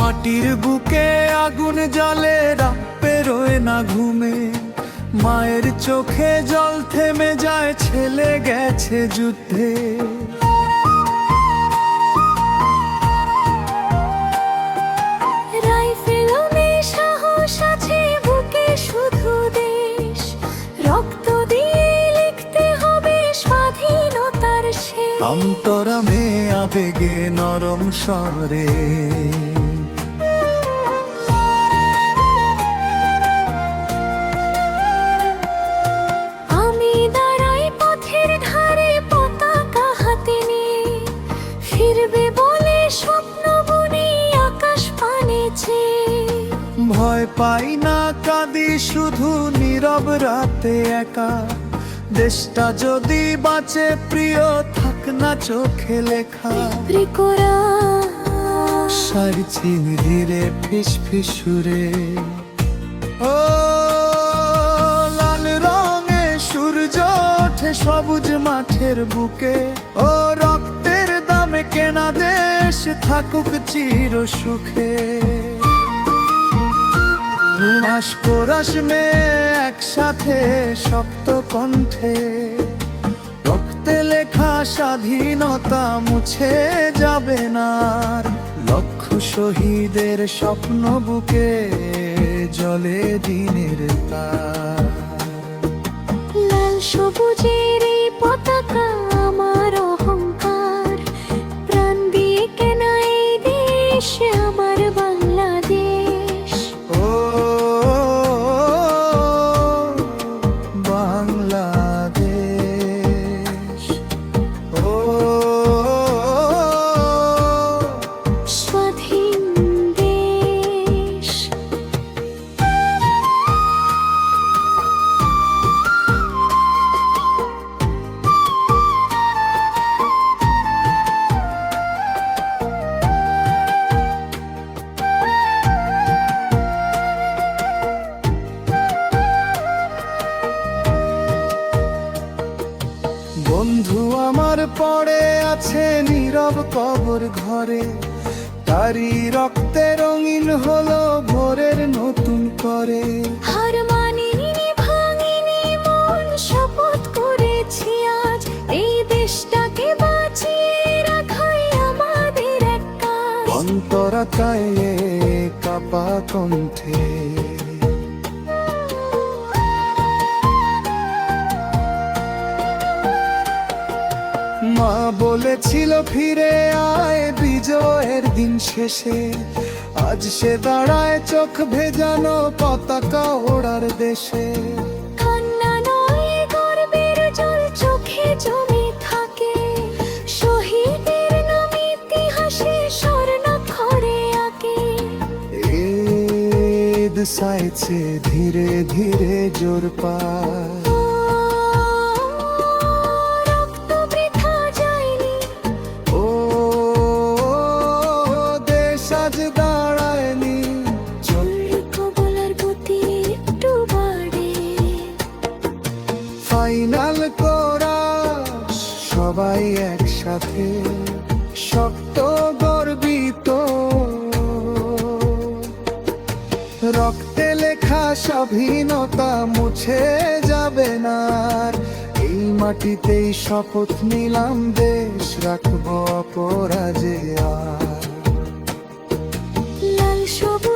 মাটির বুকে আগুন জ্বলে, রাত পেরোয় না ঘুমে। মায়ের চোখে জল থেমে যায়, ছেলে গেছে যুদ্ধে। রাইফেলে সাহস আছে বুকে, শুধু দেশ। রক্ত দিয়ে লিখতে হবে স্বাধীনতার শেষ। অন্তরামে আবেগে নরম স্বরে, আমি দাঁড়াই পথের ধারে, পতাকা হাতে নিয়ে। ফিরবে বলে স্বপ্ন বুনি আকাশ পানে চেয়ে। ভয় পাই না, কাঁদি শুধু নীরব রাতে একা। দেশটা যদি বাঁচে প্রিয়, থাক না চোখে লেখা। ত্রিপুরা সারছি ধীরে ফিস ফিস সুরে। ও লাল রঙে সূর্য ওঠে সবুজ মাঠের বুকে। ও রক্তের দামে কেনা দেশ থাকুক চির সুখে। মাস মেয়ে একসাথে শক্ত কণ্ঠে, রক্তে লেখা স্বাধীনতা মুছে যাবে না। লক্ষ শহীদের স্বপ্ন বুকে জলে দিনের তার। লাল সবুজের এই পতাকা আমার অহংকার। প্রাণ দিয়ে কেনা এই দেশ আমার বাংলাদেশ। ও বাংলাদেশ, ও স্বাধীন দেশ। বন্ধু আমার পড়ে আছে নীরব কবর ঘরে। তারি রক্তে রঙিন হলো ভোরের নতুন করে। হার মানিনি ভাঙিনি মন, শপথ করেছি আজ এই দেশটাকে বাঁচিয়ে রাখাই আমাদের এক কাজ। অন্তরাতায় কাপা কণ্ঠে, মা বলেছিল ফিরে আয় বিজয়ের দিন শেষে। আজ সে দাঁড়ায় চোখ ভেজানো পতাকা ওড়ার দেশে। কান্না নয় গর্বের জল চোখে জমে থাকে। শহীদের নাম ইতিহাসে স্বর্ণাক্ষরে আঁকে। ঈদ সাইছে ধীরে ধীরে জোর পায়। রক্ত বৃথা যায়নি। ও দেশ আজ দাঁড়ায়নি। চললে কবলার গতি একটু বাড়ে। ফাইনাল করা সবাই একসাথে, শক্ত গর্বিত। রক্তে লেখা স্বাধীনতা মুছে যাবে না। এই মাটিতেই শপথ নিলাম, দেশ রাখবো অপরাজেয়। লাল সবুজ